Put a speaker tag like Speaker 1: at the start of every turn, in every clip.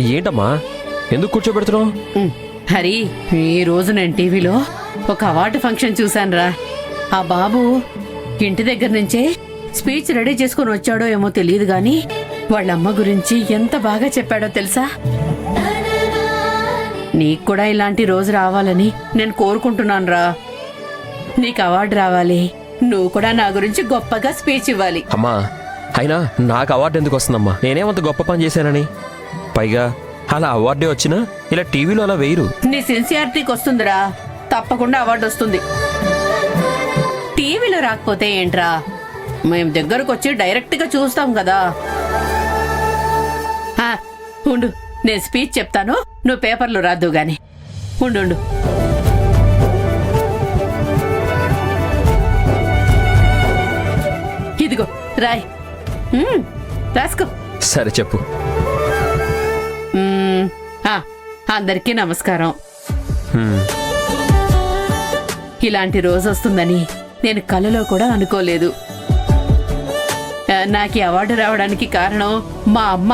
Speaker 1: ఏంటమ్మా ఎందుకు కూర్చోబెడుతున్నావు?
Speaker 2: హరి, ఈ రోజు నేను టీవీలో ఒక అవార్డు ఫంక్షన్ చూశానురా. ఆ బాబు ఇంటి దగ్గర నుంచే స్పీచ్ రెడీ చేసుకుని వచ్చాడో ఏమో తెలియదు గాని వాళ్ళమ్మ గురించి ఎంత బాగా చెప్పాడో తెలుసా? నీకు కూడా ఇలాంటి రోజు రావాలని నేను కోరుకుంటున్నాను రా. నీకు అవార్డు రావాలి, నువ్వు కూడా నా గురించి గొప్పగా స్పీచ్ ఇవ్వాలి.
Speaker 1: అమ్మా అయినా నాకు అవార్డు ఎందుకు వస్తుందమ్మా? నేనేమంత గొప్ప పని చేశానని? పైగా అలా అవార్డే వచ్చినా ఇలా టీవీలో అలా వేయరు.
Speaker 2: నీ సిన్సియారిటీకి వస్తుందిరా, తప్పకుండా అవార్డు వస్తుంది. టీవీలో రాకపోతే ఏంట్రా, మేము దగ్గరకు వచ్చి డైరెక్ట్ గా చూస్తాం కదా. ఉండు, నేను స్పీచ్ చెప్తాను, నువ్వు పేపర్లు రాద్దు గాని. ఉండు. ఇదిగో రాయ్, రాసుకో.
Speaker 1: సరే చెప్పు.
Speaker 2: అందరికీ నమస్కారం. ఇలాంటి రోజు వస్తుందని నేను కలలో కూడా అనుకోలేదు. నాకు అవార్డు రావడానికి కారణం మా అమ్మ.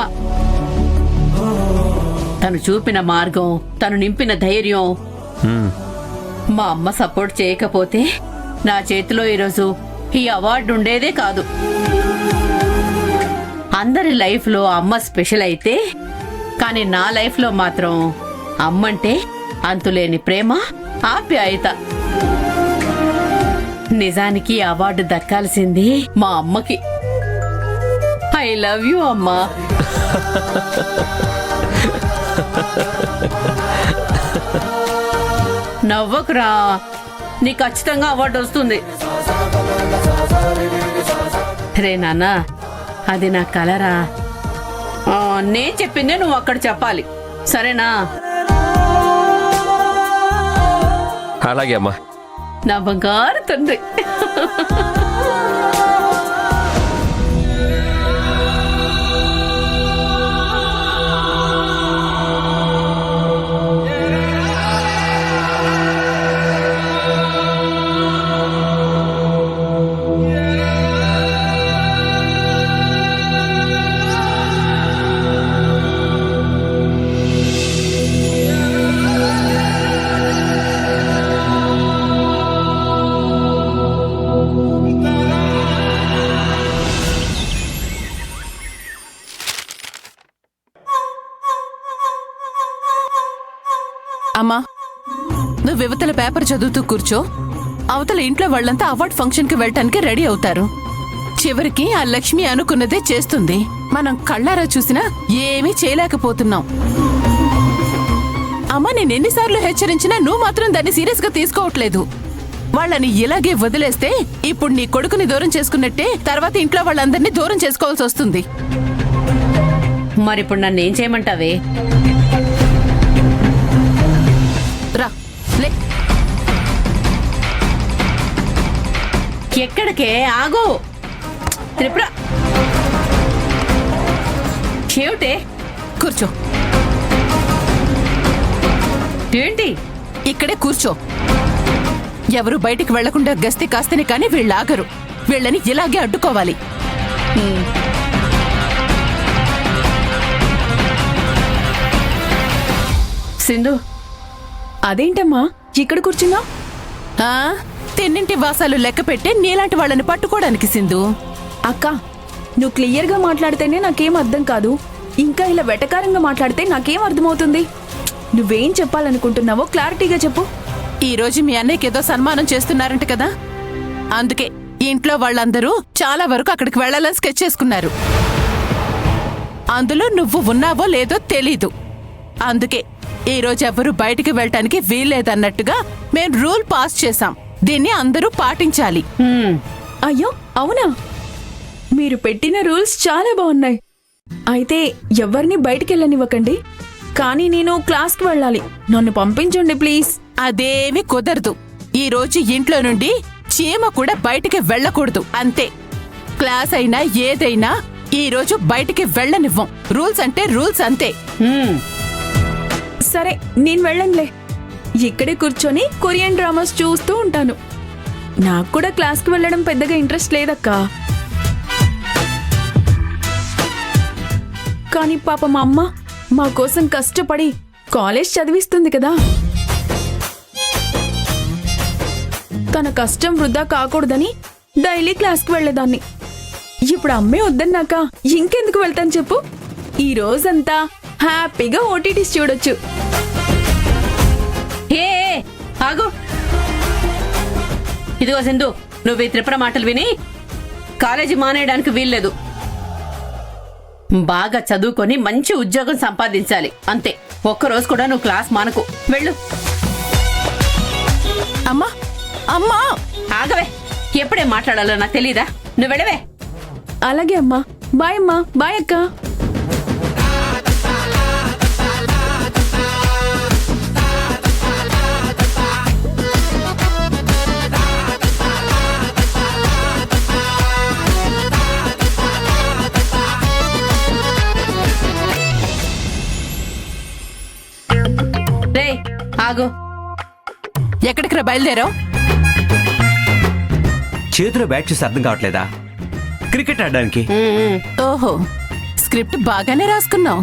Speaker 2: తను చూపిన మార్గం, తను నింపిన ధైర్యం. మా అమ్మ సపోర్ట్ చేయకపోతే నా చేతిలో ఈరోజు ఈ అవార్డు ఉండేదే కాదు. అందరి లైఫ్ లో అమ్మ స్పెషల్ అయితే, కానీ నా లైఫ్ లో మాత్రం అమ్మంటే అంతులేని ప్రేమ, ఆప్యాయత. నిజానికి అవార్డు దక్కాల్సింది మా అమ్మకి. ఐ లవ్ యూ అమ్మా. నవ్వకురా, నీ ఖచ్చితంగా అవార్డు వస్తుంది. రే నాన్న, అది నా కలరా. నేను చెప్పిందే నువ్వు అక్కడ చెప్పాలి, సరేనా?
Speaker 1: అలాగే అమ్మా.
Speaker 2: నా బంగారు తండ్రి.
Speaker 3: అమ్మా, నువ్వు యువతల పేపర్ చదువుతూ కూర్చో. అవతల ఇంట్లో వాళ్ళంతా అవార్డ్ ఫంక్షన్ కి వెళ్ళటానికి రెడీ అవుతారు. చివరికి ఆ లక్ష్మి అనుకున్నదే చేస్తుంది. మనం కళ్ళారా చూసినా ఏమీ చేయలేకపోతున్నాం. అమ్మా, నేను ఎన్నిసార్లు హెచ్చరించినా నువ్వు మాత్రం దాన్ని సీరియస్ గా తీసుకోవట్లేదు. వాళ్ళని ఇలాగే వదిలేస్తే ఇప్పుడు నీ కొడుకుని దూరం చేసుకున్నట్టే తర్వాత ఇంట్లో వాళ్ళందరినీ దూరం చేసుకోవాల్సి వస్తుంది.
Speaker 2: మరిప్పుడు నన్ను ఏం చేయమంటావే?
Speaker 3: రా, లే.
Speaker 2: ఎక్కడికే? ఆగు త్రిపుర. ఏమిటే?
Speaker 3: కూర్చో.
Speaker 2: ఏంటి?
Speaker 3: ఇక్కడే కూర్చో. ఎవరు బయటికి వెళ్లకుండా గస్తీ కాస్తేనే కానీ వీళ్ళాగరు. వీళ్ళని ఇలాగే అడ్డుకోవాలి.
Speaker 2: సింధు,
Speaker 4: అదేంటమ్మా ఇక్కడ కూర్చున్నా?
Speaker 3: తిన్నింటి వాసాలు లెక్క పెట్టే నీలాంటి వాళ్ళని పట్టుకోవడానికి సింధు.
Speaker 4: అక్క, నువ్వు క్లియర్గా మాట్లాడితేనే నాకేం అర్థం కాదు. ఇంకా ఇలా వెటకారంగా మాట్లాడితే నాకేం అర్థమవుతుంది? నువ్వేం చెప్పాలనుకుంటున్నావో క్లారిటీగా చెప్పు.
Speaker 3: ఈ రోజు మీ అన్నయ్యకి ఏదో సన్మానం చేస్తున్నారంట కదా, అందుకే ఇంట్లో వాళ్ళందరూ చాలా వరకు అక్కడికి వెళ్లాలని స్కెచ్ చేసుకున్నారు. అందులో నువ్వు ఉన్నావో లేదో తెలీదు. అందుకే ఈ రోజు ఎవరు బయటికి వెళ్ళటానికి వీల్లేదన్నట్టుగా మేం రూల్ పాస్ చేశాం. దీన్ని అందరూ పాటించాలి.
Speaker 4: అయ్యో అవునా? మీరు పెట్టిన రూల్స్ చాలా బాగున్నాయి. అయితే ఎవరిని బయటికి వెళ్ళనివ్వకండి. కానీ నేను క్లాస్కి వెళ్ళాలి, నన్ను పంపించండి ప్లీజ్.
Speaker 3: అదేమీ కుదరదు. ఈ రోజు ఇంట్లో నుండి చీమ కూడా బయటికి వెళ్ళకూడదు, అంతే. క్లాస్ అయినా ఏదైనా ఈ రోజు బయటికి వెళ్ళనివ్వం. రూల్స్ అంటే రూల్స్, అంతే.
Speaker 4: సరే, నేను వెళ్ళనులే. ఇక్కడే కూర్చొని కొరియన్ డ్రామాస్ చూస్తూ ఉంటాను. నాకు కూడా క్లాస్కి వెళ్ళడం పెద్దగా ఇంట్రెస్ట్ లేదక్కా. కానీ పాప మా అమ్మ మా కోసం కష్టపడి కాలేజ్ చదివిస్తుంది కదా. తన కష్టం వృధా కాకూడదని డైలీ క్లాస్కి వెళ్లేదాన్ని. ఇప్పుడు అమ్మే వద్దన్నాక ఇంకెందుకు వెళ్తాను చెప్పు. ఈ రోజంతా హ్యాపీగా ఓటీటీస్ చూడొచ్చు.
Speaker 2: ఏ ఆగు. ఇదిగో సింధు, నువ్వు ఈ త్రిపుర మాటలు విని కాలేజీ మానేయడానికి వీల్లేదు. బాగా చదువుకొని మంచి ఉద్యోగం సంపాదించాలి అంతే. ఒక్కరోజు కూడా నువ్వు క్లాస్ మానకు. వెళ్ళు.
Speaker 3: అమ్మా అమ్మా
Speaker 2: ఆగవే, ఎప్పుడే మాట్లాడాలో నాకు తెలీదా? నువ్వు వెళ్ళవే.
Speaker 4: అలాగే అమ్మా. బాయ్ అమ్మా. బాయ్ అక్క.
Speaker 2: రే ఆగు.
Speaker 3: ఎక్కడికి రా బయలుదేరావు?
Speaker 5: చేతిలో బ్యాట్ చూసి అర్థం కావట్లేదా? క్రికెట్ ఆడడానికి.
Speaker 3: ఓహో, స్క్రిప్ట్ బాగానే రాసుకున్నావు.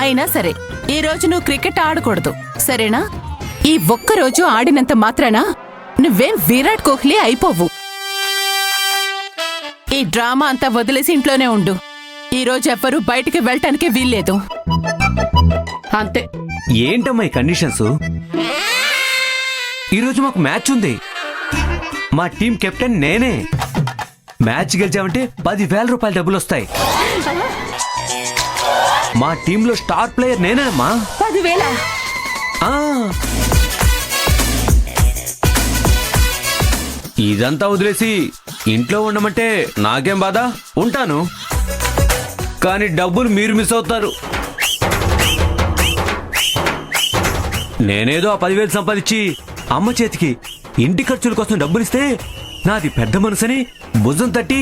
Speaker 3: అయినా సరే, ఈ రోజు నువ్వు క్రికెట్ ఆడకూడదు, సరేనా? ఈ ఒక్క రోజు ఆడినంత మాత్రాన నువ్వేం విరాట్ కోహ్లీ అయిపోవు. ఈ డ్రామా అంతా వదిలేసి ఇంట్లోనే ఉండు. ఈ రోజు ఎవ్వరూ బయటికి వెళ్ళటానికి వీల్లేదు.
Speaker 2: అంతే.
Speaker 5: ఏంటమ్మా ఈ కండిషన్స్? ఈరోజు మాకు మ్యాచ్ ఉంది. మా టీం కెప్టెన్ నేనే. మ్యాచ్ గెలిచామంటే 10,000 రూపాయల డబ్బులు వస్తాయి. మా టీంలో స్టార్ ప్లేయర్ నేనేనమ్మా.
Speaker 2: 10,000?
Speaker 5: ఆ. ఇదంతా వదిలేసి ఇంట్లో ఉండమంటే నాకేం బాధ? ఉంటాను. కానీ డబ్బులు మీరు మిస్ అవుతారు. నేనేదో ఆ 10,000 సంపాదించి అమ్మ చేతికి ఇంటి ఖర్చుల కోసం డబ్బులిస్తే నాది పెద్ద మనసుని భుజం తట్టి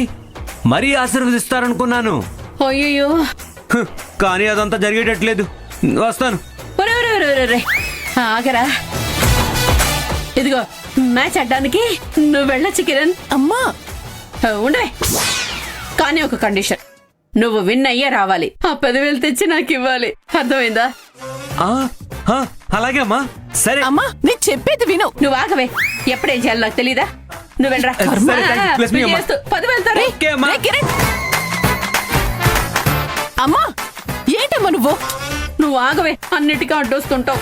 Speaker 5: మరీ ఆశీర్వదిస్తారనుకున్నాను.
Speaker 2: అయ్యో,
Speaker 5: కానీ అదంతా జరిగేటట్లేదు. వస్తాను.
Speaker 2: ఆగరా. ఇదిగో మ్యాచ్ ఆడడానికి నువ్వు వెళ్ళొచ్చు కిరణ్.
Speaker 3: అమ్మా
Speaker 2: ఉండవే. కానీ ఒక కండిషన్, నువ్వు విన్ అయ్యే రావాలి. ఆ 10,000 తెచ్చి నాకు ఇవ్వాలి. అర్థమైందా?
Speaker 5: ఆ, ఆ, అలాగే అమ్మా. సరే
Speaker 3: అమ్మా, నేను చెప్పేది విను.
Speaker 2: నువ్వు ఆగవే. ఎప్పుడేం చేయాలో నాకు తెలీదా? నువ్వు వెళ్ళరా.
Speaker 5: సరే, ప్లస్ మీ అమ్మ.
Speaker 2: 10,000 తో రే.
Speaker 5: ఓకే అమ్మా.
Speaker 3: రే కిరణ్. అమ్మా ఏంటమ్మా నువ్వు?
Speaker 2: నువ్వు ఆగవే, అన్నిటికీ అడ్డొస్తుంటావు.